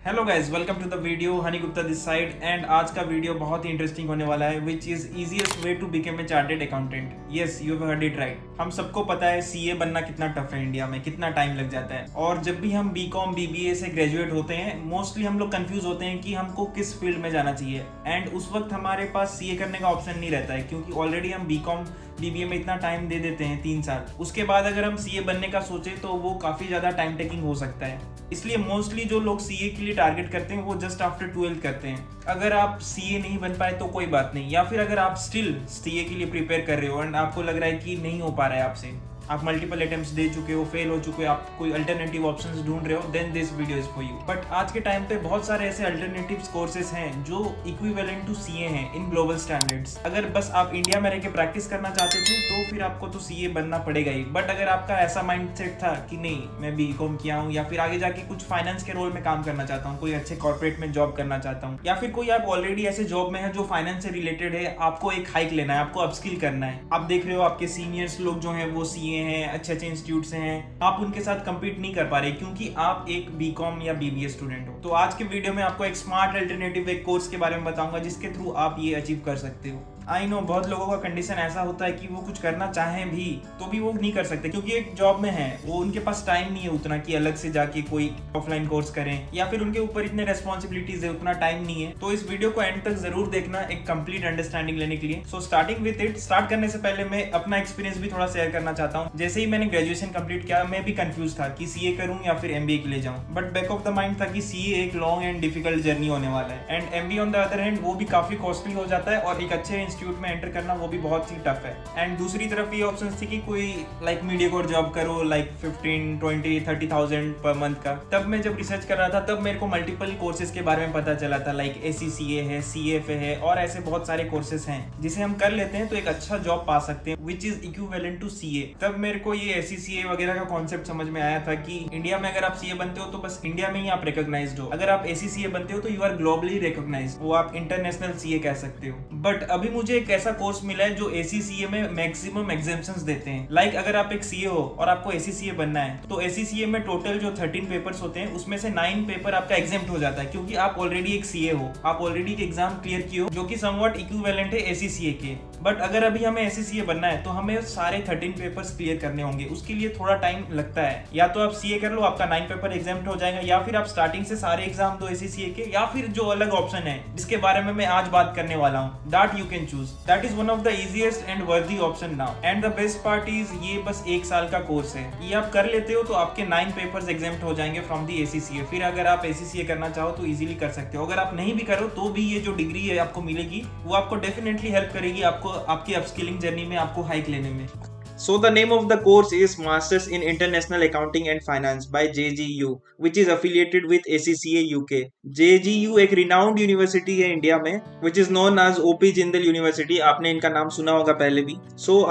Hello guys, welcome to the video. Honey Gupta this side and आज का video बहुत ही इंटरेस्टिंग होने वाला है, which is easiest way to become a chartered accountant. Yes, you have heard it right. हम सबको पता है सीए बनना कितना टफ है, इंडिया में कितना टाइम लग जाता है। और जब भी हम बीकॉम बीबीए से ग्रेजुएट होते हैं, मोस्टली हम लोग कंफ्यूज होते हैं कि हमको किस फील्ड में जाना चाहिए। एंड उस वक्त हमारे पास सीए करने का ऑप्शन नहीं रहता है, क्योंकि ऑलरेडी हम बीकॉम बीबीए में इतना टाइम दे देते हैं, 3 साल। उसके बाद अगर हम सीए बनने का सोचे तो वो काफ़ी ज़्यादा टाइम टेकिंग हो सकता है। इसलिए मोस्टली जो लोग सीए के लिए टारगेट करते हैं वो जस्ट आफ्टर 12th करते हैं। अगर आप सीए नहीं बन पाए तो कोई बात नहीं, या फिर अगर आप स्टिल सीए के लिए प्रिपेयर कर रहे हो एंड आपको लग रहा है कि नहीं हो पा रहा है आपसे, आप मल्टीपल अटेम्प्ट्स दे चुके हो, फेल हो चुके हो, आप कोई अल्टरनेटिव ऑप्शंस ढूंढ रहे हो, then this video is for you. But आज के टाइम पे बहुत सारे ऐसे अल्टरनेटिव कोर्सेज हैं जो इक्विवेलेंट टू सीए हैं इन ग्लोबल स्टैंडर्ड्स। अगर बस आप इंडिया में रह के प्रैक्टिस करना चाहते थे तो फिर आपको तो सीए बनना पड़ेगा ही। बट अगर आपका ऐसा माइंडसेट था कि नहीं, मैं बीकॉम किया हूँ या फिर आगे जाके कुछ फाइनेंस के रोल में काम करना चाहता हूँ, कोई अच्छे कॉर्पोरेट में जॉब करना चाहता हूँ, या फिर कोई आप ऑलरेडी ऐसे जॉब में है जो फाइनेंस से रिलेटेड है, आपको एक हाइक लेना है, आपको अपस्किल करना है। आप देख रहे हो आपके सीनियर्स लोग जो हैं वो सीए हैं, अच्छे अच्छे इंस्टीट्यूट से हैं, आप उनके साथ compete नहीं कर पा रहे क्योंकि आप एक बीकॉम या बीबीए स्टूडेंट हो। तो आज के वीडियो में आपको एक स्मार्ट अल्टरनेटिव एक कोर्स के बारे में बताऊंगा जिसके थ्रू आप ये अचीव कर सकते हो। आई नो बहुत लोगों का कंडीशन ऐसा होता है कि वो कुछ करना चाहें भी तो भी वो नहीं कर सकते, क्योंकि एक जॉब में है, वो उनके पास टाइम नहीं है उतना कि अलग से जाके कोई ऑफलाइन कोर्स करें, या फिर उनके ऊपर इतने रेस्पॉन्सिबिलिटीज है, उतना टाइम नहीं है। तो इस वीडियो को एंड तक जरूर देखना एक कंप्लीट अंडरस्टैंडिंग लेने के लिए। So starting with it, start करने से पहले मैं अपना एक्सपीरियंस भी थोड़ा शेयर करना चाहता हूँ। जैसे ही मैंने ग्रेजुएशन कंप्लीट किया, मैं भी कंफ्यूज था कि सीए करूँ या फिर एमबीए के लिए जाऊँ। But back of the mind था कि सीए एक लॉन्ग एंड डिफिकल्ट जर्नी होने वाला है, and MBA on the other hand वो भी काफी कॉस्टली हो जाता है, और एक अच्छे इंस्टीट्यूट में एंटर करना वो भी बहुत ही टफ है। एंड दूसरी तरफ ये ऑप्शन थी कि कोई लाइक मीडियोकोर जॉब करो, लाइक 15, 20, 30,000 पर मंथ का। तब मैं जब रिसर्च कर रहा था तब मेरे को मल्टीपल कोर्सेज के बारे में पता चला था, लाइक एसीसीए है, सीएफए है, और ऐसे बहुत सारे कोर्सेज हैं जिसे हम कर लेते हैं तो एक अच्छा जॉब पा सकते हैं, which is equivalent to CA. तब मेरे को ये एसीसीए वगैरह का कॉन्सेप्ट समझ में आया था कि इंडिया में अगर आप सीए बनते हो तो बस इंडिया में ही आप रिकॉग्नाइज्ड हो, अगर आप एसीसीए बनते हो तो यू आर ग्लोबली रिकॉग्नाइज्ड, वो आप इंटरनेशनल सीए कह सकते हो। बट अभी मुझे एक ऐसा कोर्स मिला है जो एसीसीए में मैक्सिमम एग्जाम्पशंस देते हैं। लाइक अगर आप एक सीए हो और आपको एसीसीए बनना है तो एसीसीए में टोटल जो 13 पेपर्स होते हैं उसमें से 9 पेपर आपका एग्जाम्प्ट हो जाता है, क्योंकि आप ऑलरेडी एक सीए हो, आप ऑलरेडी एक एग्जाम क्लियर किए हो जो कि समवट इक्विवेलेंट है एसीसीए के। बट अगर अभी हमें एसीसीए बनना है तो हमें सारे 13 पेपर्स क्लियर करने होंगे, उसके लिए थोड़ा टाइम लगता है। या तो आप सीए कर लो, आपका 9 पेपर एग्जाम्प्ट हो जाएगा, या फिर आप स्टार्टिंग से सारे एग्जाम दो एसीसीए के, या फिर जो अलग ऑप्शन है जिसके बारे में मैं आज बात करने वाला हूँ, that you can choose. That is one of the easiest and worthy option now. And the best part is ये बस 1 साल का कोर्स है, ये आप कर लेते हो तो आपके 9 पेपर्स एग्जाम्प्ट हो जाएंगे फ्रॉम दी एसीसीए। फिर अगर आप एसीसीए करना चाहो तो इजीली कर सकते हो। अगर आप नहीं भी करो तो भी ये जो डिग्री है आपको मिलेगी वो आपको डेफिनेटली हेल्प करेगी, आपको आपकी अपस्किलिंग जर्नी में, आपको हाइक लेने में। So the name of the course is Masters in International Accounting and Finance by JGU, which is affiliated with ACCA UK. JGU एक renowned university है इंडिया में, which is known as OP Jindal university. आपने इनका नाम सुना होगा पहले भी।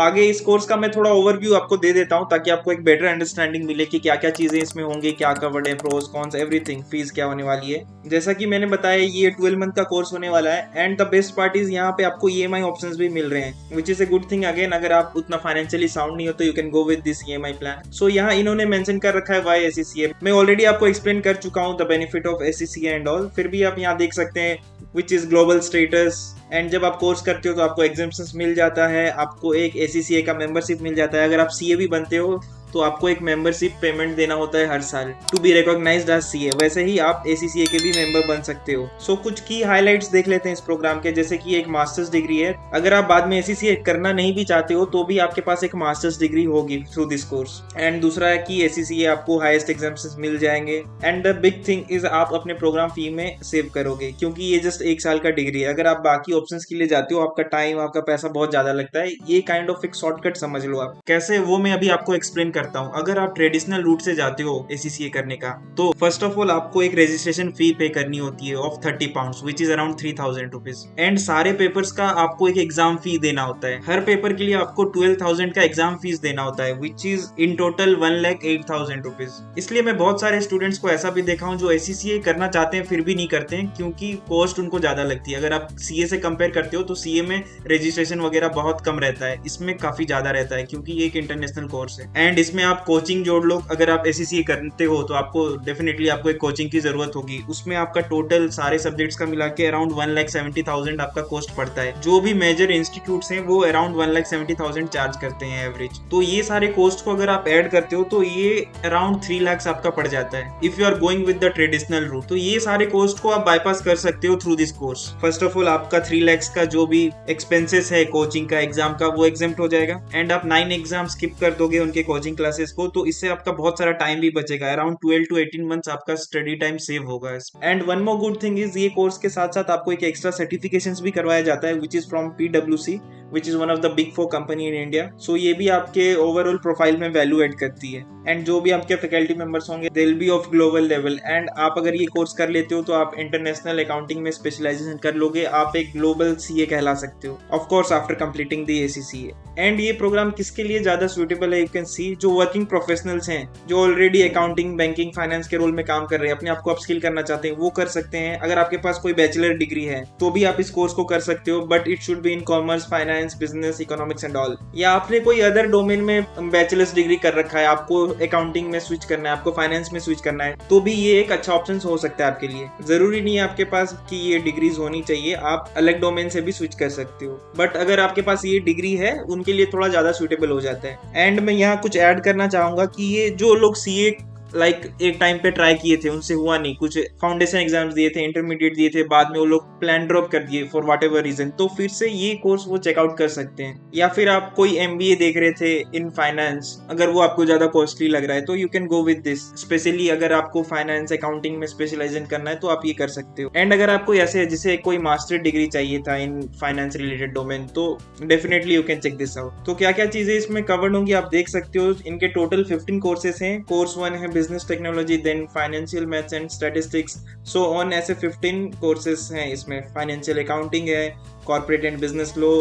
आगे इस कोर्स का मैं थोड़ा ओवरव्यू आपको दे देता हूँ ताकि आपको एक बेटर अंडरस्टैंडिंग मिले कि क्या क्या चीजें इसमें होंगी, क्या कवर्ड है, प्रोस कॉन्स एवरीथिंग, फीस क्या होने वाली है। जैसा कि मैंने बताया ये 12 मंथ का कोर्स होने वाला है, and the best part is यहाँ पे आपको EMI ऑप्शंस भी मिल रहे हैं, which is a good thing. Again अगर आप उतना फाइनेंशियली साउंड नहीं हो तो you can go with this EMI plan. So यहाँ इन्होंने मेंशन कर रखा है वाई एसीसीए। मैं ऑलरेडी आपको एक्सप्लेन कर चुका हूँ the benefit of ACCA and all, फिर भी आप यहाँ देख सकते हैं which is global status. And जब आप कोर्स करते हो तो आपको एग्जाम्पशंस मिल जाता है, आपको एक एसीसीए का मेंबरशिप मिल जाता है। अगर आप सीए भी बनते हो तो आपको एक मेंबरशिप पेमेंट देना होता है हर साल to be recognised as CA. वैसे ही आप एसीसीए के भी मेंबर बन सकते हो। कुछ की हाइलाइट्स देख लेते हैं इस प्रोग्राम के, जैसे कि एक मास्टर्स डिग्री है। अगर आप बाद में एसीसीए करना नहीं भी चाहते हो तो भी आपके पास एक मास्टर्स डिग्री होगी थ्रू दिस कोर्स। एंड दूसरा है कि एसीसीए आपको हाईएस्ट एग्जाम्पशंस मिल जाएंगे। And the big thing is आप अपने प्रोग्राम फी में सेव करोगे, क्योंकि ये जस्ट 1 साल का डिग्री है। अगर आप बाकी ऑप्शंस के लिए जाते हो आपका टाइम, आपका पैसा बहुत ज्यादा लगता है। ये काइंड ऑफ एक शॉर्टकट समझ लो आप। कैसे, वो मैं अभी आपको एक्सप्लेन करता हूँ। अगर आप ट्रेडिशनल रूट से जाते हो एसीसीए करने का तो फर्स्ट ऑफ ऑल आपको एक रजिस्ट्रेशन फी पे करनी होती है of 30 pound, which is around 3,000 rupees. And सारे पेपर्स का आपको एक एग्जाम फी देना होता है। हर पेपर के लिए आपको 12,000 का एग्जाम फीस देना होता है, which is in total 1,08,000 rupees. इसलिए मैं बहुत सारे स्टूडेंट्स को ऐसा भी देखा हूँ जो एसीसीए करना चाहते हैं फिर भी नहीं करते हैं, क्योंकि कॉस्ट उनको ज्यादा लगती है। अगर आप सीए से कंपेयर करते हो तो सीए में रजिस्ट्रेशन वगैरह बहुत कम रहता है, इसमें काफी ज्यादा रहता है क्योंकि ये एक इंटरनेशनल कोर्स है। एंड इसमें आप कोचिंग जोड़ लो। अगर आप एससीसीए करते हो तो आपको डेफिनेटली आपको एक कोचिंग की जरूरत होगी। उसमें आपका टोटल सारे सब्जेक्ट्स का मिला के अराउंड 1,70,000 आपका कॉस्ट पड़ता है। जो भी मेजर इंस्टीट्यूट्स हैं वो अराउंड 1,70,000 चार्ज करते हैं एवरेज। तो ये सारे कॉस्ट को अगर आप ऐड करते हो तो ये अराउंड 3 लाख आपका पड़ जाता है if you are going with the traditional route. तो ये सारे कॉस्ट को आप बाईपास कर सकते हो through this course. First of all आपका 3 लाख का जो भी एक्सपेंसेस है कोचिंग का, एग्जाम का, वो एग्जेम्प्ट हो जाएगा एंड आप 9 एग्जाम स्किप कर दोगे उनके कोचिंग क्लासेस को, तो इससे आपका बहुत सारा टाइम भी बचेगा। अराउंड 12 to 18 मंथ्स आपका स्टडी टाइम सेव होगा। And one more good thing is ये कोर्स के साथ साथ आपको एक एक्स्ट्रा सर्टिफिकेशंस भी करवाया जाता है which is from PwC, which is one of the big 4 company in India. So ये भी आपके ओवरऑल प्रोफाइल में वैल्यू एड करती है। एंड जो भी आपके फैकल्टी मेंबर्स होंगे they will be of global level. And आप अगर ये कोर्स कर लेते हो तो आप इंटरनेशनल अकाउंटिंग में स्पेशलाइजेशन कर लोगे, आप एक ग्लोबल सीए कहला सकते हो, of course after completing the ACCA। And ये प्रोग्राम किसके लिए ज्यादा सुटेबल है, यू कैन सी जो वर्किंग प्रोफेशनल्स हैं, जो ऑलरेडी अकाउंटिंग, बैंकिंग, फाइनेंस के रोल में काम कर रहे हैं, अपने आप को अपस्किल करना चाहते हैं, वो कर सकते हैं। अगर आपके पास कोई बैचलर डिग्री है तो भी आप इस कोर्स को कर सकते हो, but it should be in commerce, finance, business, economics and all. या आपने कोई अदर डोमेन में बैचलर्स डिग्री कर रखा है, आपको अकाउंटिंग में स्विच करना है, आपको फाइनेंस में स्विच करना है, तो भी ये एक अच्छा ऑप्शन हो सकता है आपके लिए। जरूरी नहीं है आपके पास कि ये डिग्रीज होनी चाहिए, आप अलग डोमेन से भी स्विच कर सकते हो, बट अगर आपके पास ये डिग्री है उनके लिए थोड़ा ज्यादा सुटेबल हो जाता है। एंड मैं यहाँ कुछ ऐड करना चाहूंगा कि ये जो लोग सीए एक टाइम पे ट्राई किए थे, उनसे हुआ नहीं, कुछ फाउंडेशन एग्जाम्स दिए थे, इंटरमीडिएट दिए थे, बाद में वो लोग प्लान ड्रॉप कर दिए फॉर वॉट एवर रीजन, तो फिर से ये कोर्स वो चेकआउट कर सकते हैं। या फिर आप कोई MBA देख रहे थे इन फाइनेंस, अगर वो आपको ज्यादा कॉस्टली लग रहा है तो you can go with this. Specially अगर आपको फाइनेंस, अकाउंटिंग में स्पेशलाइजेशन करना है तो आप ये कर सकते हो। एंड अगर आपको ऐसे जैसे कोई मास्टर डिग्री चाहिए था इन फाइनेंस रिलेटेड डोमेन, तो definitely you can check this out. तो क्या क्या चीजें इसमें कवर्ड होंगी आप देख सकते हो। इनके टोटल 15 कोर्सेस हैं। कोर्स 1 है business technology, then financial maths and statistics, so on, ऐसे 15 कोर्सेस हैं इसमें। फाइनेंशियल अकाउंटिंग है, corporate and business law,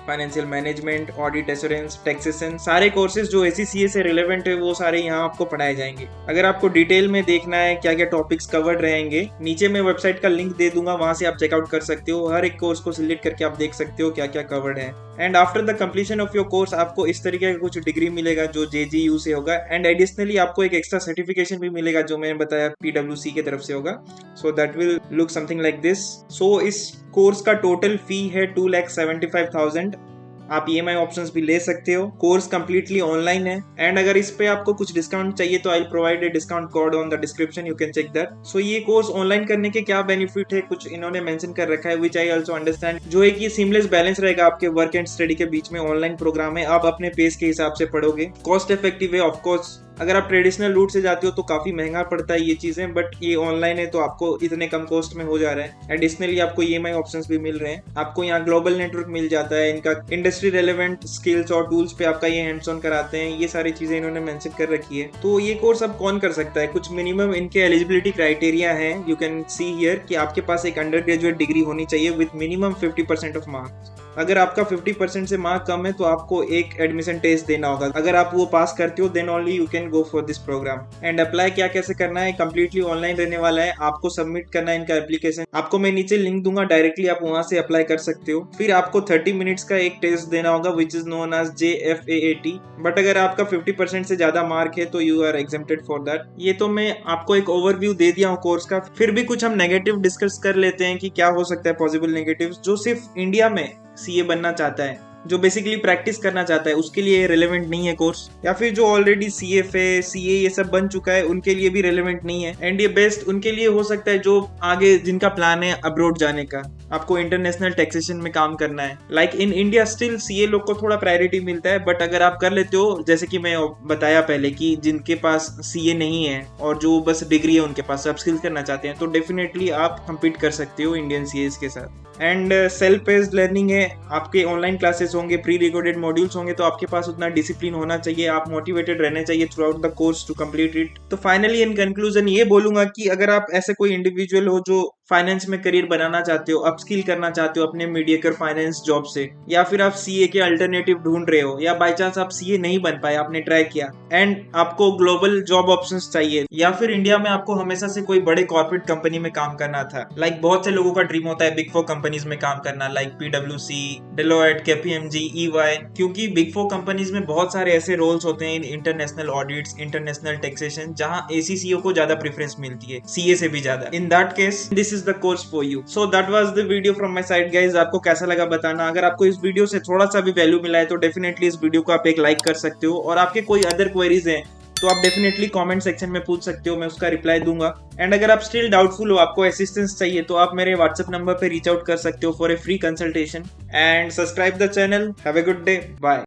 financial management, audit, assurance, taxation, सारे कोर्सेज जो ACCA से रिलेवेंट है वो सारे यहाँ आपको पढ़ाए जाएंगे। अगर आपको डिटेल में देखना है क्या क्या टॉपिक्स कवर्ड रहेंगे, नीचे मैं वेबसाइट का लिंक दे दूंगा, वहां से आप चेकआउट कर सकते हो। हर एक कोर्स को सिलेक्ट करके आप देख सकते हो क्या क्या कवर्ड है। And after the completion of your course आपको इस तरीके का कुछ डिग्री मिलेगा जो JGU से होगा। एंड एडिशनली आपको एक एक्स्ट्रा सर्टिफिकेशन भी मिलेगा जो मैंने बताया PwC की तरफ से होगा। So that will look something like this. So इस कोर्स का टोटल फी है 2,75,000। आप EMI ऑप्शंस भी ले सकते हो। कोर्स कंप्लीटली ऑनलाइन है। एंड अगर इस पे आपको कुछ डिस्काउंट चाहिए तो I provide a discount code on the description, you can check that. So ये कोर्स ऑनलाइन करने के क्या बेनिफिट है, कुछ इन्होंने मेंशन कर रखा है विच आई ऑल्सो अंडरस्टैंड। जो है कि सीमलेस बैलेंस रहेगा आपके वर्क एंड स्टडी के बीच में। ऑनलाइन प्रोग्राम है, आप अपने पेस के हिसाब से पढ़ोगे। कॉस्ट इफेक्टिव है ऑफकोर्स। अगर आप ट्रेडिशनल रूट से जाते हो तो काफी महंगा पड़ता है ये चीजें, बट ये ऑनलाइन है तो आपको इतने कम कॉस्ट में हो जा रहा है। एडिशनली आपको EMI ऑप्शंस भी मिल रहे हैं। आपको यहाँ ग्लोबल नेटवर्क मिल जाता है, इनका इंडस्ट्री रेलेवेंट स्किल्स और टूल्स पे आपका ये हैंड्स ऑन कराते हैं। ये सारी चीजें इन्होंने मेंशन कर रखी है। तो ये कोर्स अब कौन कर सकता है, कुछ मिनिमम इनके एलिजिबिलिटी क्राइटेरिया है। यू कैन सी हियर कि आपके पास एक अंडर ग्रेजुएट डिग्री होनी चाहिए विद मिनिमम 50% ऑफ मार्क्स। अगर आपका 50% से मार्क कम है तो आपको एक एडमिशन टेस्ट देना होगा। अगर आप वो पास करते हो then only you can go for this programme. And apply क्या कैसे करना है, कंप्लीटली ऑनलाइन रहने वाला है। आपको सबमिट करना है इनका एप्लीकेशन, आपको मैं नीचे लिंक दूंगा, डायरेक्टली आप वहां से अप्लाई कर सकते हो। फिर आपको 30 मिनट्स का एक टेस्ट देना होगा which is known as JFAAT। But अगर आपका 50% से ज्यादा मार्क है तो you are exempted for that. ये तो मैं आपको एक ओवरव्यू दे दिया हूँ कोर्स का। फिर भी कुछ हम नेगेटिव डिस्कस कर लेते हैं कि क्या हो सकता है पॉसिबल नेगेटिव्स। जो सिर्फ इंडिया में CA बनना चाहता है, जो बेसिकली प्रैक्टिस करना चाहता है, उसके लिए रेलेवेंट नहीं है कोर्स। या फिर जो ऑलरेडी CFA, CA ये सब बन चुका है उनके लिए भी रेलेवेंट नहीं है। एंड ये बेस्ट उनके लिए हो सकता है जो आगे जिनका प्लान है अब्रॉड जाने का, आपको इंटरनेशनल टैक्सेशन में काम करना है। Like in India still CA लोग को थोड़ा प्रायोरिटी मिलता है, बट अगर आप कर लेते हो, जैसे कि मैं बताया पहले कि जिनके पास CA नहीं है और जो बस डिग्री है उनके पास, अपस्किल करना चाहते हैं, तो डेफिनेटली आप कम्पीट कर सकते हो इंडियन CAs के साथ। एंड सेल्फ पेस्ड लर्निंग है, आपके ऑनलाइन क्लासेस होंगे, प्री रिकॉर्डेड मॉड्यूल्स होंगे, तो आपके पास उतना डिसिप्लिन होना चाहिए, आप मोटिवेटेड रहने चाहिए throughout the course to complete it. तो फाइनली इन कंक्लूजन ये बोलूंगा कि अगर आप ऐसे कोई इंडिविजुअल हो जो फाइनेंस में करियर बनाना चाहते हो, अपस्किल करना चाहते हो अपने मीडियोकर फाइनेंस जॉब से, या फिर आप सीए के अल्टरनेटिव ढूंढ रहे हो, या बाय चांस आप सीए नहीं बन पाए, आपने ट्राई किया एंड आपको ग्लोबल जॉब ऑप्शंस चाहिए, या फिर इंडिया में आपको हमेशा से कोई बड़े कॉर्पोरेट कंपनी में काम करना था। लाइक बहुत से लोगों का ड्रीम होता है बिग 4 कंपनीज में काम करना, like PwC, Deloitte, KPMG, EY, क्योंकि बिग 4 कंपनीज में बहुत सारे ऐसे रोल्स होते हैं in international audits, international taxation, जहां ACCO को ज्यादा प्रेफरेंस मिलती है, CA से भी ज्यादा। In that case this is the course for you. So that was the video from my side guys. आपको कैसा लगा बताना। अगर आपको इस वीडियो से थोड़ा सा भी वैल्यू मिला है तो डेफिनेटली इस वीडियो को आप एक लाइक कर सकते हो, और आपके कोई अदर क्वेरीज हैं तो आप डेफिनेटली कमेंट सेक्शन में पूछ सकते हो, मैं उसका रिप्लाई दूंगा। एंड अगर आप स्टिल डाउटफुल हो, आपको असिस्टेंस चाहिए, तो आप मेरे व्हाट्सएप नंबर पे रीच आउट कर सकते हो for a free consultation. And subscribe the channel. Have a good day, bye.